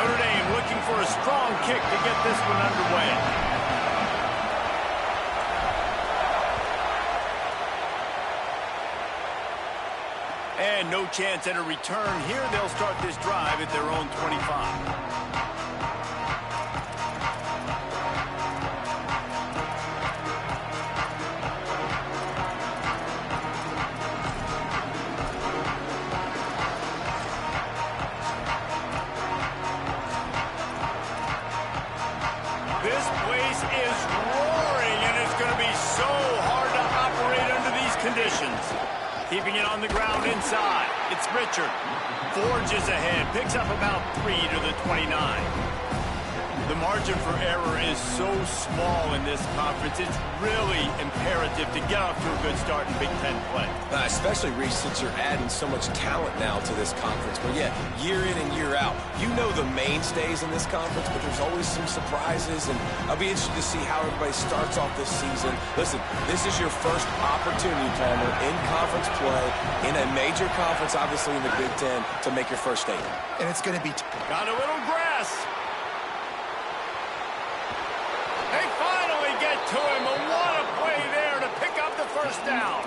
Notre Dame looking for a strong kick to get this one underway. And no chance at a return here. They'll start this drive at their own 25. This place is roaring, and it's going to be so hard to operate under these conditions. Keeping it on the ground inside. It's Richard. Forges ahead. Picks up about 3 to the 29. The margin for error is so small in this conference. It's really imperative to get off to a good start in Big Ten play. Especially, Reese, since you're adding so much talent now to this conference. But, yeah, year in and year out, you know the mainstays in this conference, but there's always some surprises. And I'll be interested to see how everybody starts off this season. Listen, this is your first opportunity, Palmer, in conference play, in a major conference, obviously in the Big Ten, to make your first statement. And it's going to be... Got a little grass. They finally get to him, and what a play there to pick up the first down.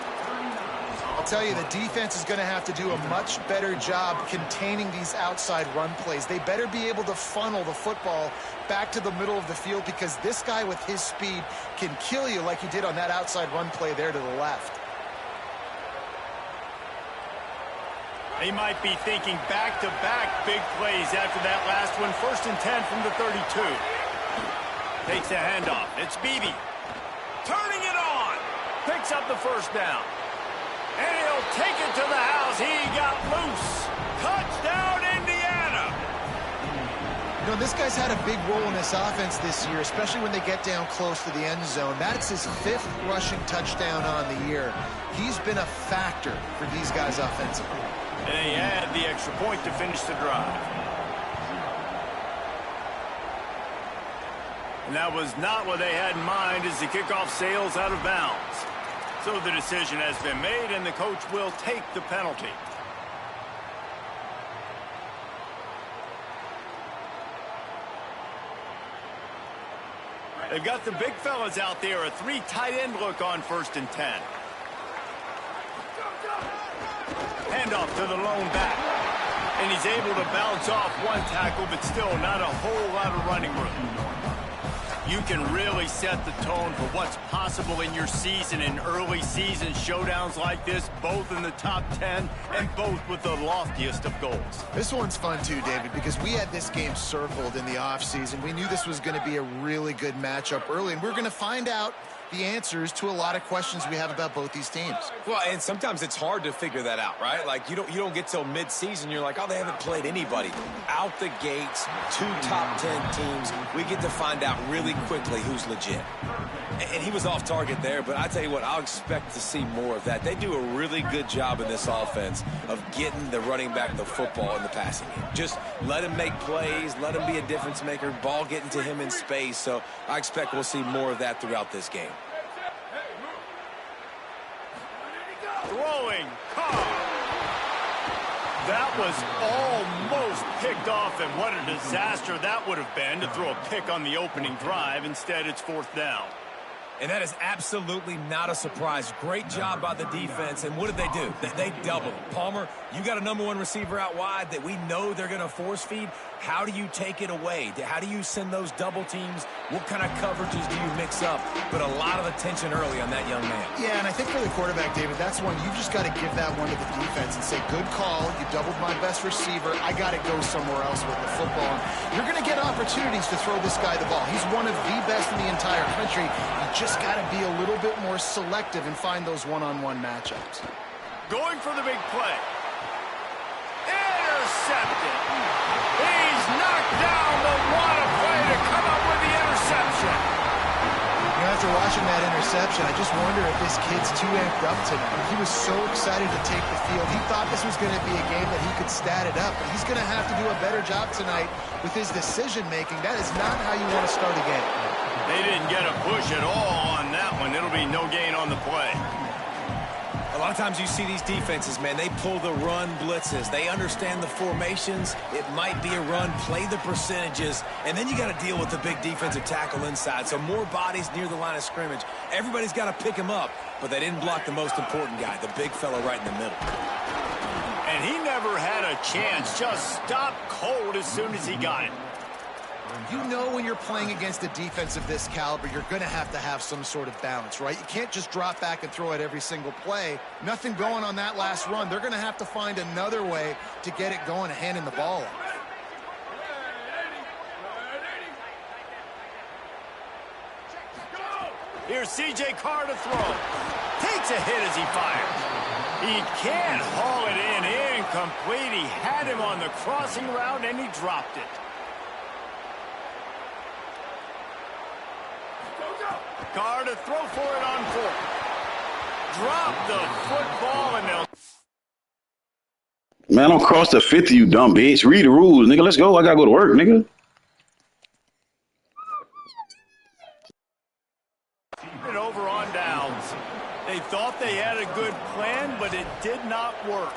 I'll tell you, the defense is going to have to do a much better job containing these outside run plays. They better be able to funnel the football back to the middle of the field, because this guy with his speed can kill you like he did on that outside run play there to the left. They might be thinking back-to-back big plays after that last one. 1st and 10 from the 32. Takes a handoff. It's Beebe. Turning it on. Picks up the first down. And he'll take it to the house. He got loose. Touchdown, Indiana. You know, this guy's had a big role in this offense this year, especially when they get down close to the end zone. That's his 5th rushing touchdown on the year. He's been a factor for these guys offensively. And they had the extra point to finish the drive. And that was not what they had in mind as the kickoff sails out of bounds. So the decision has been made, and the coach will take the penalty. They've got the big fellas out there, a 3 tight end look on 1st and 10. Handoff to the lone back. And he's able to bounce off one tackle, but still not a whole lot of running room. You can really set the tone for what's possible in your season in early season showdowns like this, both in the top 10 and both with the loftiest of goals. This one's fun too, David, because we had this game circled in the offseason. We knew this was going to be a really good matchup early, and we're going to find out the answers to a lot of questions we have about both these teams. Well, and sometimes it's hard to figure that out, right? Like, you don't get till mid-season, you're like, oh, they haven't played anybody. Out the gates, 2 top 10 teams, we get to find out really quickly who's legit. And he was off target there, but I tell you what, I'll expect to see more of that. They do a really good job in this offense of getting the running back the football in the passing game. Just let him make plays, let him be a difference maker, ball getting to him in space. So I expect we'll see more of that throughout this game. Throwing Carr. That was almost picked off, and what a disaster that would have been to throw a pick on the opening drive. Instead, it's 4th down. And that is absolutely not a surprise. Great job by the defense. And what did they do? They doubled. Palmer, you got a #1 receiver out wide that we know they're going to force feed. How do you take it away? How do you send those double teams? What kind of coverages do you mix up? But a lot of attention early on that young man. Yeah, and I think for the quarterback, David, that's one you've just got to give that one to the defense and say, good call. You doubled my best receiver. I got to go somewhere else with the football. You're going to get opportunities to throw this guy the ball. He's one of the best in the entire country. You just got to be a little bit more selective and find those one-on-one matchups. Going for the big play. Intercepted. He's knocked down, but what a play to come up with the interception. You know, after watching that interception, I just wonder if this kid's too amped up tonight. He was so excited to take the field. He thought this was going to be a game that he could stat it up, but he's going to have to do a better job tonight with his decision-making. That is not how you want to start a game. They didn't get a push at all on that one. It'll be no gain on the play. I lot of times you see these defenses, man, they pull the run blitzes. They understand the formations. It might be a run, play the percentages, and then you got to deal with the big defensive tackle inside. So more bodies near the line of scrimmage. Everybody's got to pick him up, but they didn't block the most important guy, the big fella right in the middle. And he never had a chance. Just stopped cold as soon as he got it. You know when you're playing against a defense of this caliber, you're going to have some sort of balance, right? You can't just drop back and throw it every single play. Nothing going on that last run. They're going to have to find another way to get it going, handing the ball off. Here's C.J. Carr to throw. Takes a hit as he fires. He can't haul it in. Incomplete. He had him on the crossing route, and he dropped it. Carr to throw for it on fourth. Drop the football, and they'll... Man, don't cross the 50, you dumb bitch. Read the rules, nigga. Let's go. I gotta go to work, nigga. And over on downs. They thought they had a good plan, but it did not work.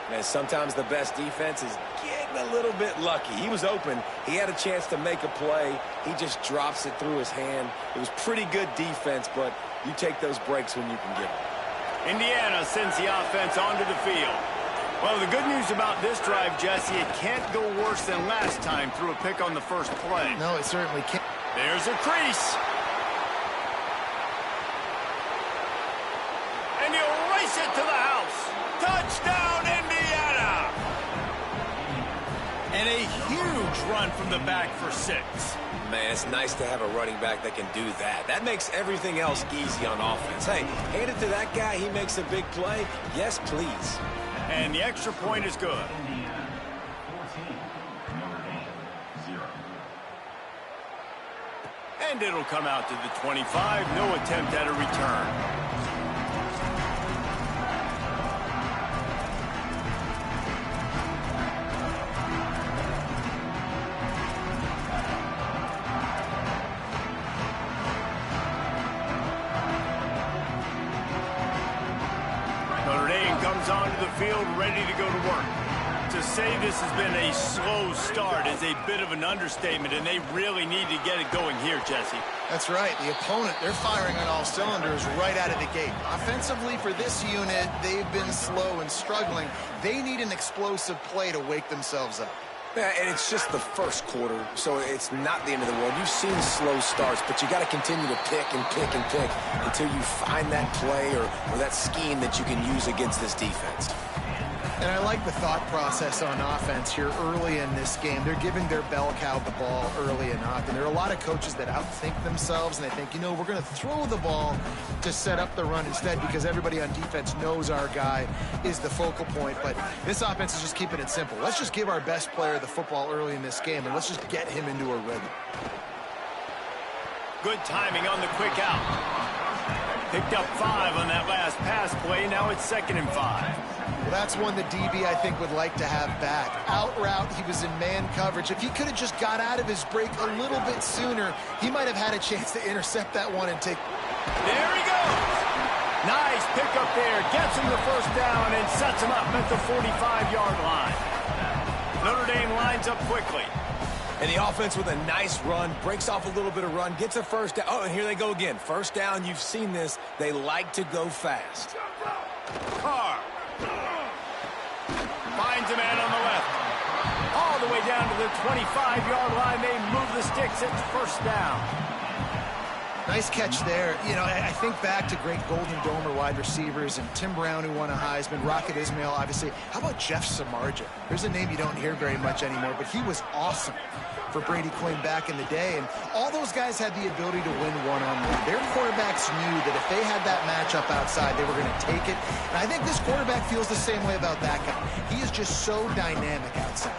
Man, sometimes the best defense is getting a little bit lucky. He was open. He had a chance to make a play. He just drops it through his hand. It was pretty good defense, but you take those breaks when you can get them. Indiana sends the offense onto the field. Well, the good news about this drive, Jesse, it can't go worse than last time through a pick on the first play. No, it certainly can't. There's a crease. And you race it to the house. Touchdown, Indiana! And a huge run from the back for 6. Man, it's nice to have a running back that can do that. That makes everything else easy on offense. Hey, hand it to that guy. He makes a big play. Yes, please. And the extra point is good. And it'll come out to the 25. No attempt at a return. Onto the field, ready to go to work. To say this has been a slow start is a bit of an understatement, and they really need to get it going here, Jesse. That's right. The opponent, they're firing on all cylinders right out of the gate. Offensively, for this unit, they've been slow and struggling. They need an explosive play to wake themselves up. Yeah, and it's just the first quarter, so it's not the end of the world. You've seen slow starts, but you got to continue to pick and pick and pick until you find that play or that scheme that you can use against this defense. And I like the thought process on offense here early in this game. They're giving their bell cow the ball early and often. There are a lot of coaches that outthink themselves, and they think, you know, we're going to throw the ball to set up the run instead because everybody on defense knows our guy is the focal point. But this offense is just keeping it simple. Let's just give our best player the football early in this game, and let's just get him into a rhythm. Good timing on the quick out. Picked up 5 on that last pass play. Now it's 2nd and 5. Well, that's one the DB, I think, would like to have back. Out route, he was in man coverage. If he could have just got out of his break a little bit sooner, he might have had a chance to intercept that one and take... There he goes! Nice pickup there. Gets him the first down and sets him up at the 45-yard line. Notre Dame lines up quickly. And the offense with a nice run, breaks off a little bit of run, gets a first down. Oh, and here they go again. First down, you've seen this. They like to go fast. Carr. Finds a man on the left. All the way down to the 25-yard line. They move the sticks. It's first down. Nice catch there. You know, I think back to great Golden Domer wide receivers and Tim Brown, who won a Heisman, Rocket Ismail, obviously. How about Jeff Samardzija? There's a name you don't hear very much anymore, but he was awesome for Brady Quinn back in the day. And all those guys had the ability to win one-on-one. Their quarterbacks knew that if they had that matchup outside, they were going to take it. And I think this quarterback feels the same way about that guy. He is just so dynamic outside.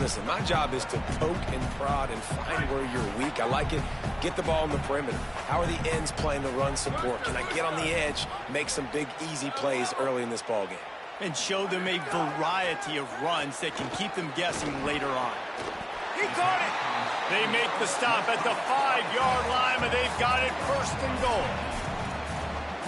Listen, my job is to poke and prod and find where you're weak. I like it. Get the ball in the perimeter. How are the ends playing the run support? Can I get on the edge, make some big, easy plays early in this ballgame? And show them a variety of runs that can keep them guessing later on. He caught it! They make the stop at the 5-yard line, and they've got it 1st and goal.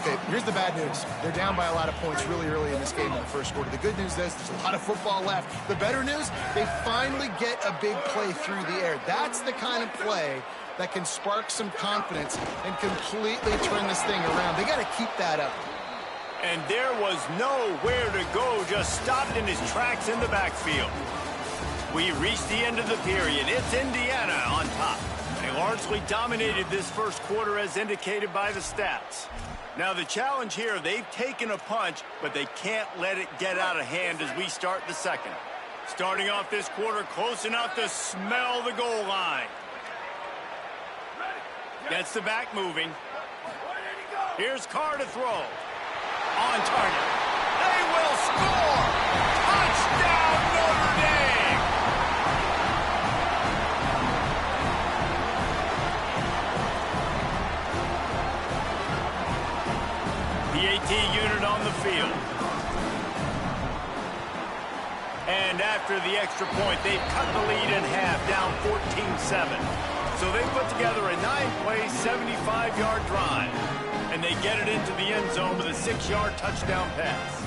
Okay, here's the bad news. They're down by a lot of points really early in this game in the first quarter. The good news is there's a lot of football left. The better news, they finally get a big play through the air. That's the kind of play that can spark some confidence and completely turn this thing around. They got to keep that up. And there was nowhere to go, just stopped in his tracks in the backfield. We reached the end of the period. It's Indiana on top. They largely dominated this first quarter as indicated by the stats. Now the challenge here, they've taken a punch, but they can't let it get out of hand as we start the second. Starting off this quarter close enough to smell the goal line. Gets the back moving. Here's Carr to throw. On target. They will score! Touchdown Notre Dame! The AT unit on the field. And after the extra point, they've cut the lead in half, down 14-7. So they put together a 9-play, 75-yard drive. And they get it into the end zone with a 6-yard touchdown pass.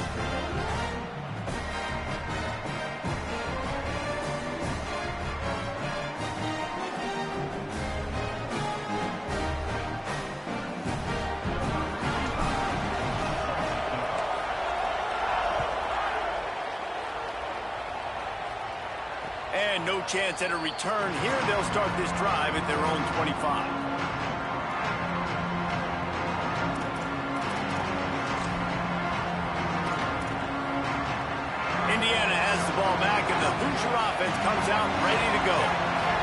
And no chance at a return here. They'll start this drive at their own 25. Indiana has the ball back, and the Hoosier offense comes out ready to go.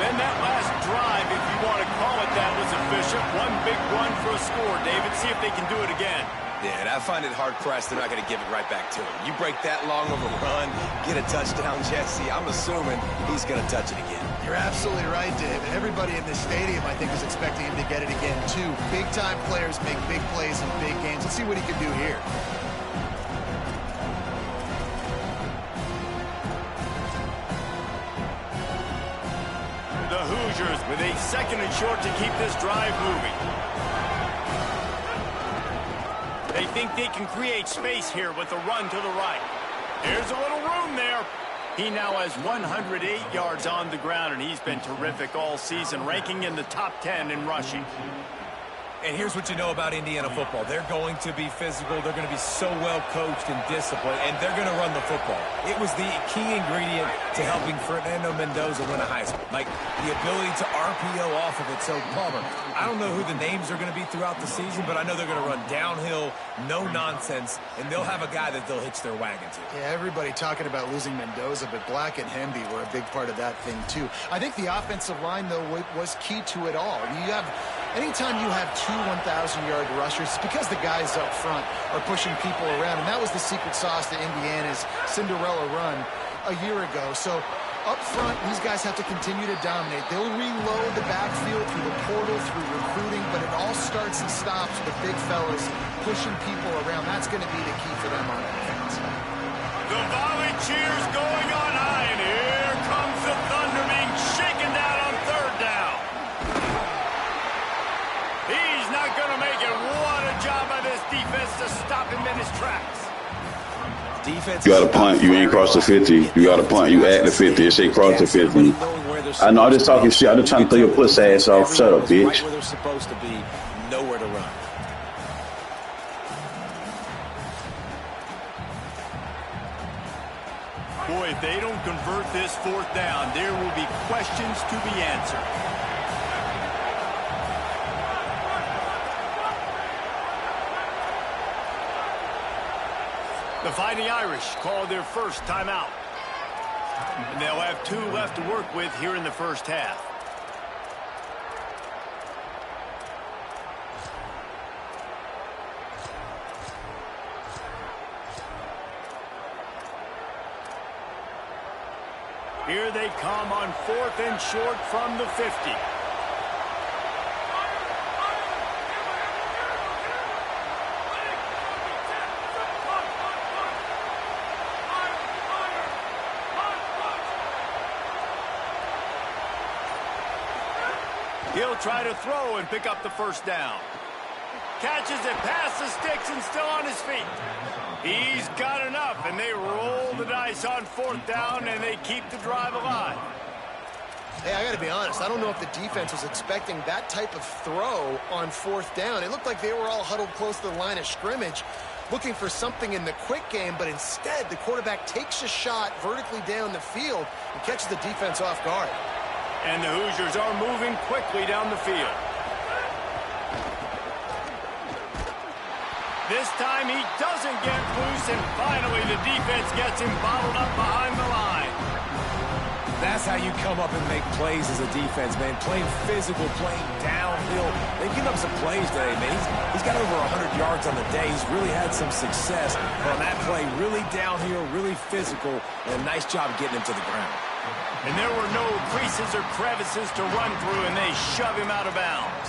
Then that last drive, if you want to call it that, was efficient. One big run for a score. David, see if they can do it again. Yeah, and I find it hard-pressed they're not going to give it right back to him. You break that long of a run, get a touchdown, Jesse, I'm assuming he's going to touch it again. You're absolutely right, Dave. And everybody in this stadium, I think, is expecting him to get it again, too. Big-time players make big plays in big games. Let's see what he can do here. The Hoosiers with a 2nd and short to keep this drive moving. They think they can create space here with a run to the right. There's a little room there. He now has 108 yards on the ground, and he's been terrific all season, ranking in the top 10 in rushing. And here's what you know about Indiana football. They're going to be physical. They're going to be so well coached and disciplined, and they're going to run the football. It was the key ingredient to helping Fernando Mendoza win a Heisman, like the ability to RPO off of it. So, Palmer, I don't know who the names are going to be throughout the season, but I know they're going to run downhill, no nonsense, and they'll have a guy that they'll hitch their wagon to. Yeah, everybody talking about losing Mendoza, but Black and Hemby were a big part of that thing, too. I think the offensive line, though, was key to it all. Anytime you have two 1,000-yard rushers, it's because the guys up front are pushing people around, and that was the secret sauce to Indiana's Cinderella run a year ago. So up front, these guys have to continue to dominate. They'll reload the backfield through the portal, through recruiting, but it all starts and stops with the big fellas pushing people around. That's going to be the key for them on offense. The volley cheers going on high, and here comes the Thunder being shaken down on 3rd down. He's not going to make it. What a job by this defense to stop him in his tracks. Defense. You got to punt. You ain't cross the 50. You got to punt. You at the 50. It say cross the 50. I know. I'm just talking shit. I'm just trying to throw your pussy ass off. Shut up, bitch. Right where they're supposed to be. Nowhere to run. Boy, if they don't convert this 4th down, there will be questions to be answered. The Fighting Irish call their first timeout. And they'll have 2 left to work with here in the first half. Here they come on 4th and short from the 50. He'll try to throw and pick up the first down. catches it past the sticks and still on his feet. He's got enough, and they roll the dice on 4th down, and they keep the drive alive. Hey, I got to be honest. I don't know if the defense was expecting that type of throw on 4th down. It looked like they were all huddled close to the line of scrimmage, looking for something in the quick game, but instead the quarterback takes a shot vertically down the field and catches the defense off guard. And the Hoosiers are moving quickly down the field. This time he doesn't get loose, and finally the defense gets him bottled up behind the line. That's how you come up and make plays as a defense, man. Playing physical, playing downhill. They've given up some plays today, man. He's got over 100 yards on the day. He's really had some success on that play. Really downhill, really physical, and a nice job getting him to the ground. And there were no creases or crevices to run through, and they shove him out of bounds.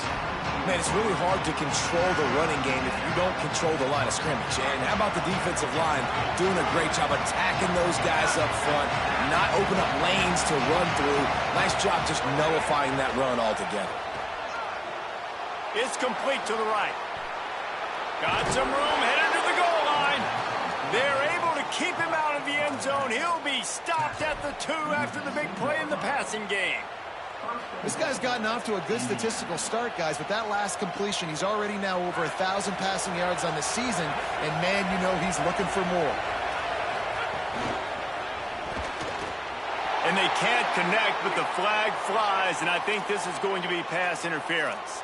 Man, it's really hard to control the running game if you don't control the line of scrimmage. And how about the defensive line doing a great job attacking those guys up front, not open up lanes to run through. Nice job just nullifying that run altogether. It's complete to the right. Got some room, headed to the goal line. They're able to keep him out of the end zone. He'll be stopped at the 2 after the big play in the passing game. This guy's gotten off to a good statistical start, guys, but that last completion, he's already now over 1,000 passing yards on the season, and man, you know he's looking for more. And they can't connect, but the flag flies, and I think this is going to be pass interference.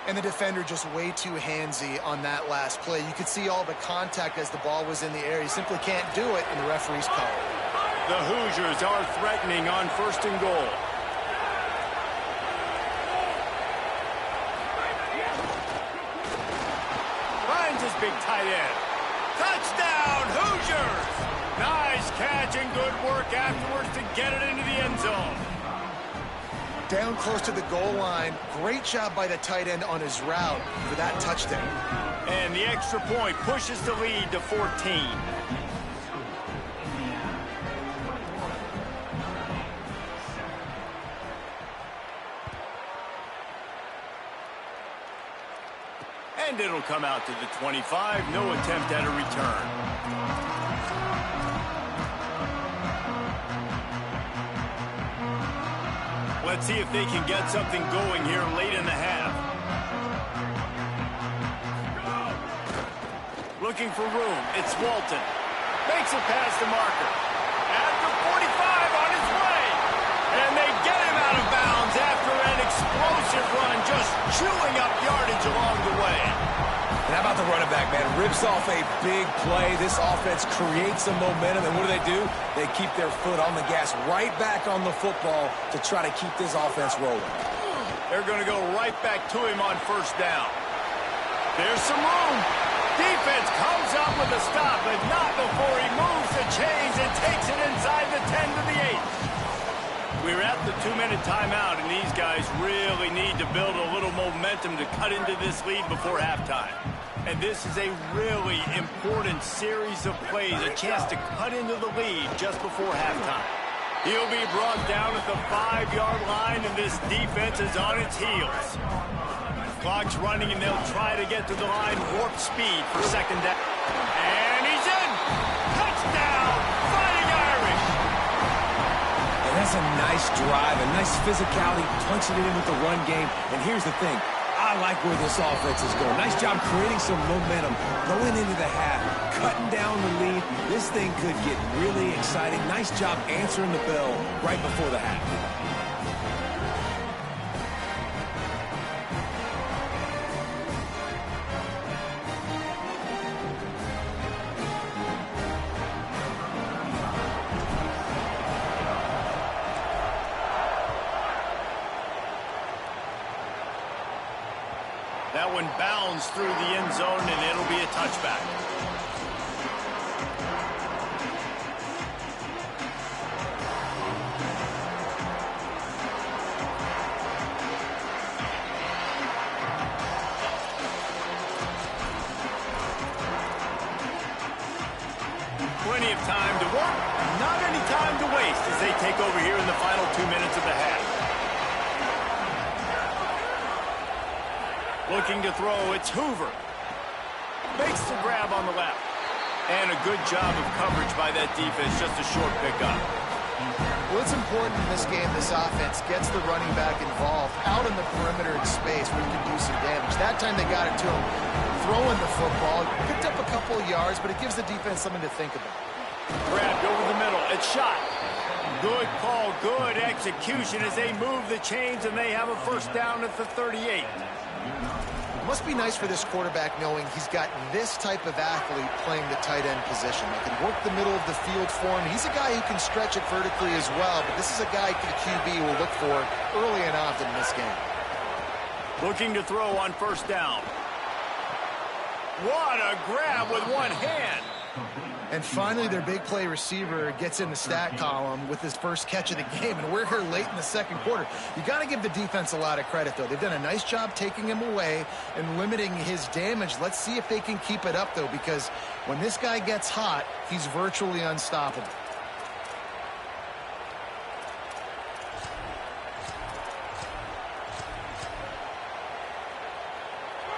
And the defender just way too handsy on that last play. You could see all the contact as the ball was in the air. He simply can't do it, and the referee's call. The Hoosiers are threatening on 1st and goal. His big tight end. Touchdown, Hoosiers! Nice catch and good work afterwards to get it into the end zone. Down close to the goal line. Great job by the tight end on his route for that touchdown. And the extra point pushes the lead to 14. And it'll come out to the 25. No attempt at a return. Let's see if they can get something going here late in the half. Looking for room. It's Walton. Makes it past the marker. At the 45 on his way. And they get him out of bounds after an explosive run, just chewing up yardage along the way. And how about the running back, man? Rips off a big play. This offense creates some momentum, and what do? They keep their foot on the gas right back on the football to try to keep this offense rolling. They're going to go right back to him on 1st down. There's some room. Defense comes up with a stop, but not before he moves the chains and takes it inside the 10 to the 8. We're at the 2-minute timeout, and these guys really need to build a little momentum to cut into this lead before halftime. And this is a really important series of plays, a chance to cut into the lead just before halftime. He'll be brought down at the 5-yard line, and this defense is on its heels. Clock's running, and they'll try to get to the line warp speed for 2nd down. And he's in! Touchdown! Fighting Irish! And that's a nice drive, a nice physicality, punching it in with the run game. And here's the thing. I like where this offense is going. Nice job creating some momentum, going into the half, cutting down the lead. This thing could get really exciting. Nice job answering the bell right before the half. That one bounds through the end zone, and it'll be a touchback. Plenty of time to work, not any time to waste as they take over here in the final 2 minutes of the half. Looking to throw, it's Hoover. Makes the grab on the left. And a good job of coverage by that defense. Just a short pickup. Well, it's important in this game, this offense gets the running back involved out in the perimeter in space where he can do some damage. That time they got it to him throwing the football. Picked up a couple of yards, but it gives the defense something to think about. Grabbed over the middle. It's shot. Good call, good execution as they move the chains, and they have a first down at the 38. Must be nice for this quarterback knowing he's got this type of athlete playing the tight end position. They can work the middle of the field for him. He's a guy who can stretch it vertically as well, but this is a guy the QB will look for early and often in this game. Looking to throw on first down. What a grab with one hand. And finally, their big play receiver gets in the stat column with his first catch of the game. And we're here late in the second quarter. You got to give the defense a lot of credit, though. They've done a nice job taking him away and limiting his damage. Let's see if they can keep it up, though, because when this guy gets hot, he's virtually unstoppable.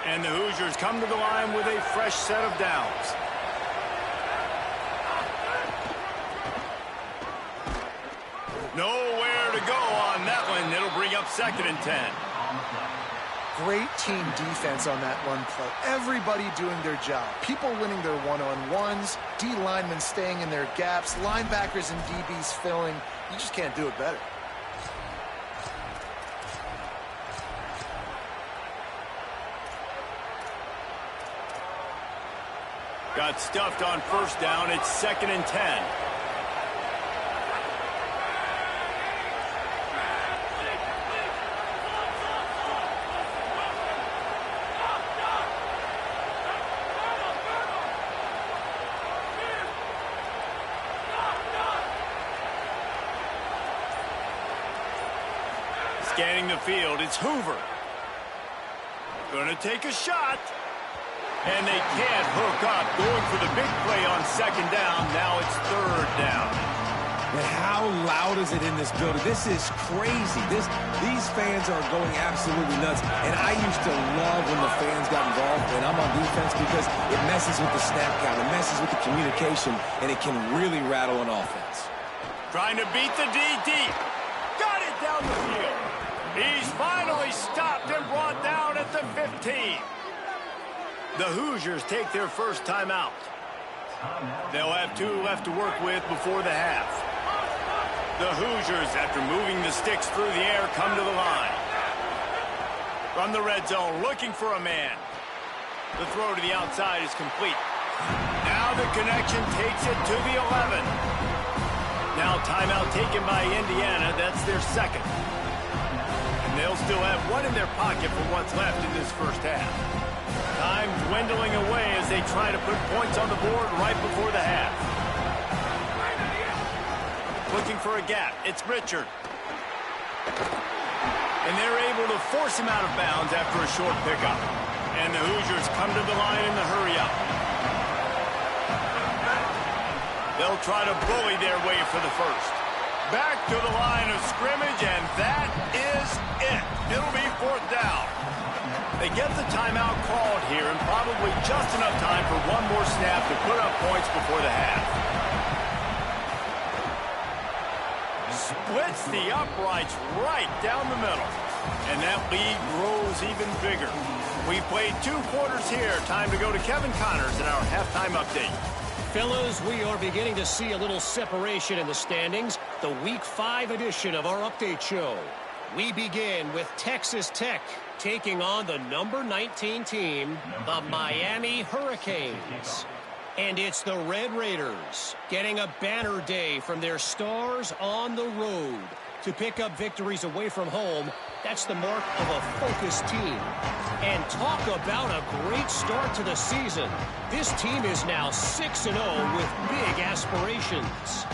And the Hoosiers come to the line with a fresh set of downs. Nowhere to go on that one. It'll bring up 2nd and 10. Great team defense on that one play. Everybody doing their job. People winning their one-on-ones, D linemen staying in their gaps, linebackers and DBs filling. You just can't do it better. Got stuffed on first down. It's 2nd and 10. Scanning the field, it's Hoover. Gonna take a shot. And they can't hook up. Going for the big play on 2nd down. Now it's 3rd down. And how loud is it in this building? This is crazy. These fans are going absolutely nuts. And I used to love when the fans got involved when I'm on defense because it messes with the snap count. It messes with the communication, and it can really rattle an offense. Trying to beat the D deep. Got it down the field. He's finally stopped and brought down at the 15. The Hoosiers take their first timeout. They'll have 2 left to work with before the half. The Hoosiers, after moving the sticks through the air, come to the line. From the red zone, looking for a man. The throw to the outside is complete. Now the connection takes it to the 11. Now timeout taken by Indiana. That's their 2nd. And they'll still have 1 in their pocket for what's left in this first half. Time dwindling away as they try to put points on the board right before the half. Looking for a gap. It's Richard. And they're able to force him out of bounds after a short pickup. And the Hoosiers come to the line in the hurry-up. They'll try to bully their way for the first. Back to the line of scrimmage, and that is it. It'll be 4th down. They get the timeout called here, and probably just enough time for one more snap to put up points before the half. Splits the uprights right down the middle. And that lead grows even bigger. We've played 2 quarters here. Time to go to Kevin Connors in our halftime update. Fellas, we are beginning to see a little separation in the standings. The Week 5 edition of our update show. We begin with Texas Tech taking on the number 19 team, the Miami Hurricanes. And it's the Red Raiders getting a banner day from their stars on the road. To pick up victories away from home, that's the mark of a focused team. And talk about a great start to the season. This team is now 6-0 with big aspirations.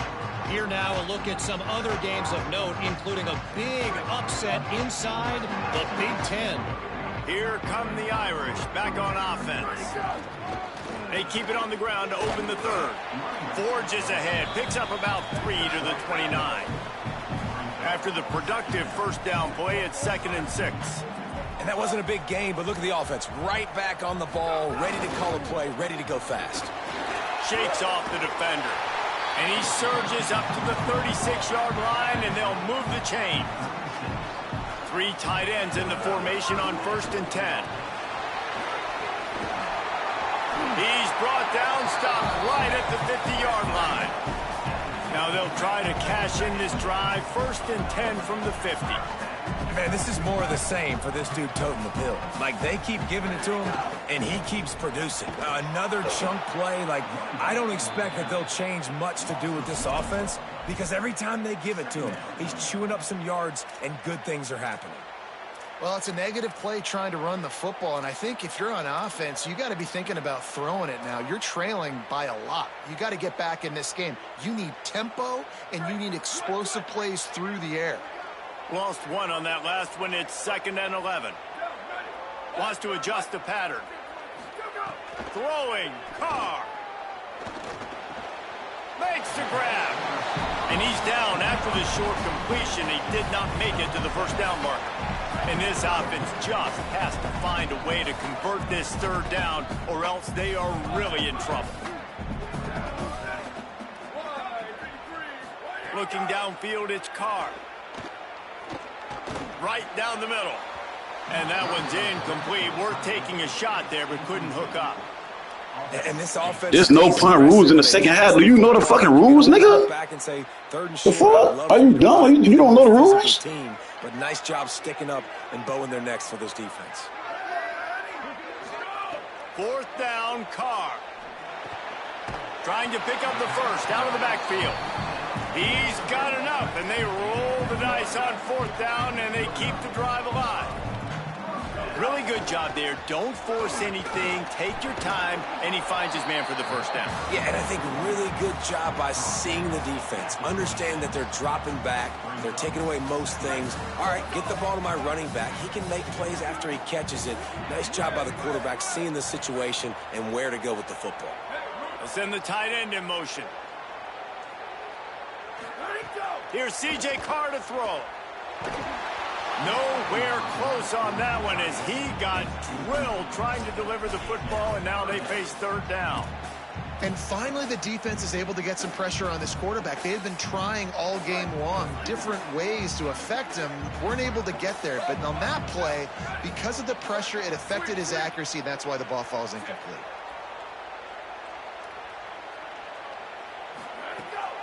Here now a look at some other games of note, including a big upset inside the Big Ten. Here come the Irish back on offense. They keep it on the ground to open the 3rd. Forges ahead, picks up about 3 to the 29. After the productive first down play, it's 2nd and 6. And that wasn't a big gain, but look at the offense. Right back on the ball, ready to call a play, ready to go fast. Shakes off the defender. And he surges up to the 36-yard line, and they'll move the chain. 3 tight ends in the formation on 1st and 10. He's brought down, stopped right at the 50-yard line. Now they'll try to cash in this drive. 1st and 10 from the 50. Man, this is more of the same for this dude toting the pill. Like, they keep giving it to him, and he keeps producing. Another chunk play. Like, I don't expect that they'll change much to do with this offense because every time they give it to him, he's chewing up some yards, and good things are happening. Well, it's a negative play trying to run the football, and I think if you're on offense, you got to be thinking about throwing it now. You're trailing by a lot. You got to get back in this game. You need tempo, and you need explosive plays through the air. Lost 1 on that last one. It's 2nd and 11. Wants to adjust the pattern. Throwing. Carr. Makes the grab. And he's down after the short completion. He did not make it to the first down marker. And this offense just has to find a way to convert this 3rd down, or else they are really in trouble. Looking downfield, it's Carr. Right down the middle. And that one's incomplete. Worth taking a shot there, but couldn't hook up. And this offense, there's no punt rules in the second half. Do you know the fucking rules, nigga? Back and say, 3rd and The short. fuck? Are you dumb? You don't know the rules? Team, but nice job sticking up and bowing their necks for this defense. 4th down, Carr. Trying to pick up the first out of the backfield. He's got enough, and they roll the dice on 4th down, and they keep the drive alive. Really good job there. Don't force anything. Take your time, and he finds his man for the first down. Yeah, and I think really good job by seeing the defense. Understand that they're dropping back. They're taking away most things. All right, get the ball to my running back. He can make plays after he catches it. Nice job by the quarterback seeing the situation and where to go with the football. They'll send the tight end in motion. Here's C.J. Carr to throw. Nowhere close on that one as he got drilled trying to deliver the football, and now they face 3rd down. And finally, the defense is able to get some pressure on this quarterback. They had been trying all game long different ways to affect him. Weren't able to get there. But on that play, because of the pressure, it affected his accuracy. That's why the ball falls incomplete.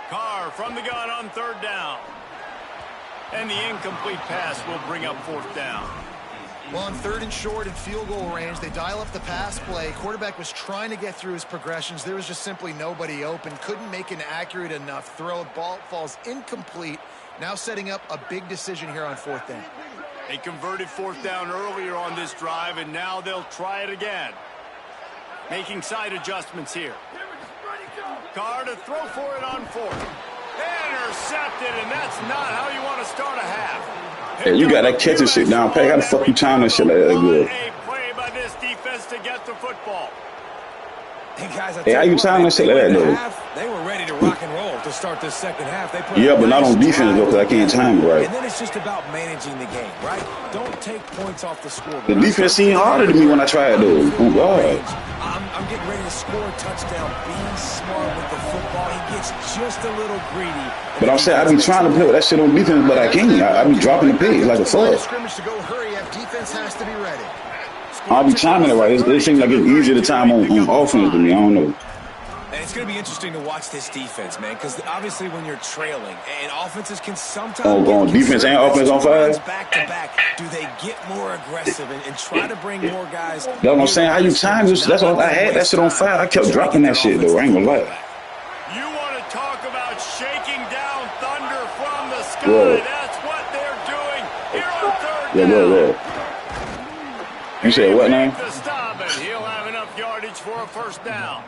Carr from the gun on 3rd down. And the incomplete pass will bring up 4th down. Well, on 3rd and short and field goal range, they dial up the pass play. Quarterback was trying to get through his progressions. There was just simply nobody open. Couldn't make an accurate enough throw. Ball falls incomplete. Now setting up a big decision here on 4th down. They converted 4th down earlier on this drive, and now they'll try it again. Making side adjustments here. Carr to throw for it on 4th. Intercepted, and that's not how you want to start a half. Hey, you got that catching shit down, Pat. How the fuck you time that shit like that good? A play by this defense to get the football. Hey, guys, hey, how you time that shit like that, though? They were ready to rock and roll to start this second half. They put Yeah, but not on defense, though, because I can't time it right. And then it's just about managing the game, right? Don't take points off the scoreboard. The defense seemed harder to me when I tried, though. Oh, God. I'm getting ready to score a touchdown. Being smart with the football. He gets just a little greedy. But I'm saying I be trying to play with that shit on defense, but I can't. I be dropping the pig like a fuck. Scrimmage to go hurry up. Defense has to be ready. I'll be timing it right. It seems like it's easier to time on offense to me. I don't know. And it's going to be interesting to watch this defense, man, because obviously when you're trailing, and offenses can sometimes going defense and offense on fire. Back to back, do they get more aggressive and try to bring more guys? That's what I'm saying. How you time this? That's all I had. That shit on fire. I kept dropping that shit though. I ain't gonna lie. You want to talk about shaking down thunder from the sky? Whoa. That's what they're doing here on 3rd Yeah, down. You said what now? To stop it. He'll have enough yardage for a first down.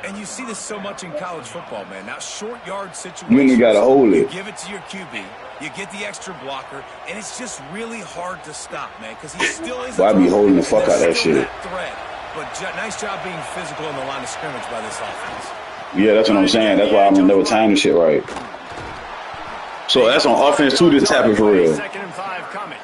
And you see this so much in college football, man. Now, short yard situations. You ain't gotta hold it. You give it to your QB. You get the extra blocker, and it's just really hard to stop, man, because he still is. Well, I be holding the fuck out of that shit. Threat. But nice job being physical in the line of scrimmage by this offense. Yeah, that's what I'm saying. That's why I'm never timing shit right. So that's on offense too, this tapping for real. Second and 5 coming.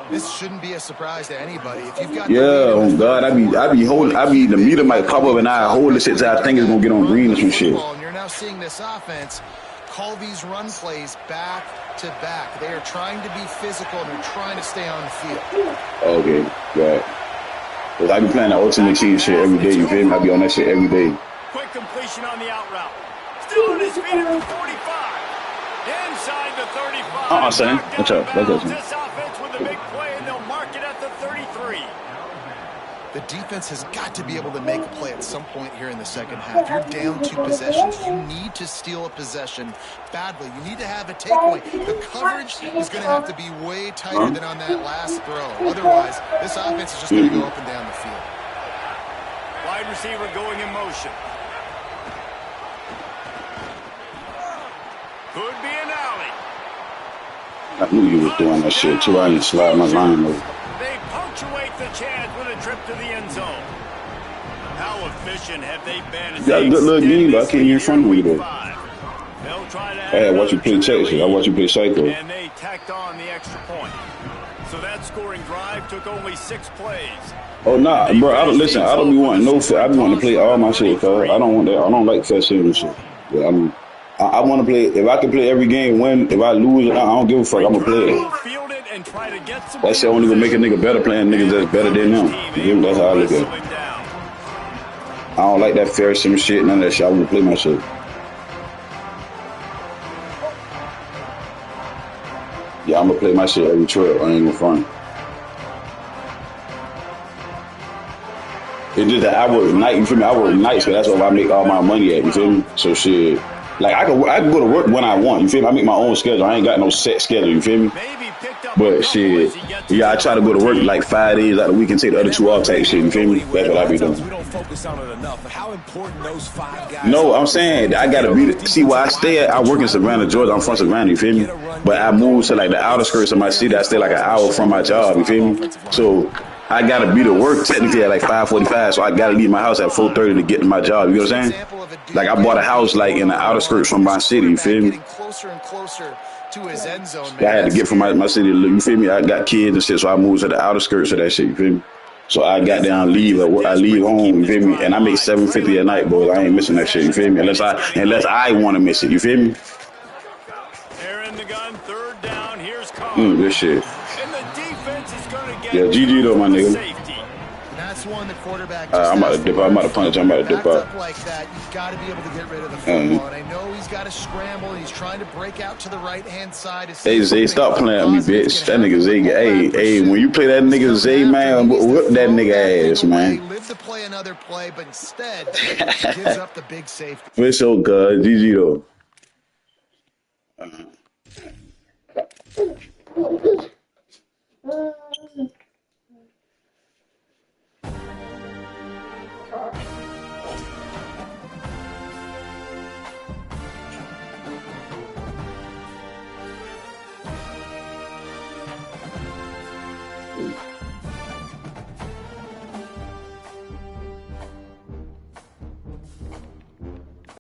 This shouldn't be a surprise to anybody. If you've got Yeah, oh God, I be holding, the meter might pop up and I hold the shit till I think it's gonna get on green or some shit. And you're now seeing this offense call these run plays back to back. They are trying to be physical and they're trying to stay on the field. Okay, right. Cause I be playing that Ultimate Team shit every day, you feel me? I be on that shit every day. Quick completion on the out route. Still on his feet at the 45. Inside the 35. Son. What's up? What's up, son? This offense with a big play, and they'll mark it at the 33. The defense has got to be able to make a play at some point here in the second half. You're down 2 possessions. You need to steal a possession badly. You need to have a takeaway. The coverage is going to have to be way tighter than on that last throw. Otherwise, this offense is just going to go up and down the field. Wide receiver going in motion. Could be an alley. I knew you was doing that shit too. I didn't slide my line over. They punctuate the chance with a trip to the end zone. How efficient have they been? You got a good little game, but I can't hear from you though. They'll try to Hey, I watch you play Texas. I watch you play Psycho. And they tacked on the extra point. So that scoring drive took only 6 plays. Oh nah, bro. I don't be wanting no fit. I be wanting to play all my shit, cuz. I don't want that. I don't like fast and shit. Yeah, I want to play. If I can play every game, win. If I lose, I don't give a fuck. I'm gonna play it. That shit only gonna make a nigga better playing niggas that's better than them. That's how I look at it. I don't like that fair sim shit. None of that shit. I won't play my shit. Yeah, I'm gonna play my shit every trip. I ain't gonna front. It's just that I work night. You feel me? I work nights, so that's where I make all my money at. You feel me? So shit. Like I can go to work when I want. You feel me? I make my own schedule. I ain't got no set schedule. You feel me? But shit, yeah, I try to go to work like 5 days out of the week and take the other 2 off type shit. You feel me? That's what I be doing. We don't focus on it enough. How important those 5 guys. No, I'm saying I gotta be. See where I stay at. I work in Savannah, Georgia. I'm from Savannah. You feel me? But I moved to like the outer skirts of my city. I stay like an hour from my job. You feel me? So I gotta be to work technically at like 5:45. So I gotta leave my house at 4:30 to get to my job. You know what I'm saying? Like I bought a house like in the outer skirts from my city. You feel me? Closer and closer to his end zone, man. I had to get from my city. You feel me? I got kids and shit, so I moved to the outer skirts of that shit. You feel me? So I got down, leave. I leave home. You feel me? And I make $750 a night, boys. I ain't missing that shit. You feel me? Unless I want to miss it. You feel me? They're in the gun. 3rd down. Here's Carr. Good shit. And the defense is going to get. Yeah, GG though, my nigga. That's one the quarterback. I'm about to dip. I'm about to punch. I'm about to dip out. Like that, you've got to be able to get rid of the football. And I know he's got to scramble. He's trying to break out to the right-hand side. Hey Zay, stop playing with me, bitch. That nigga Zay. Hey, when you play that nigga Zay, man, whip that nigga ass, man. Live to play another play, but instead gives up the big safety. For sure, cuz. GG though.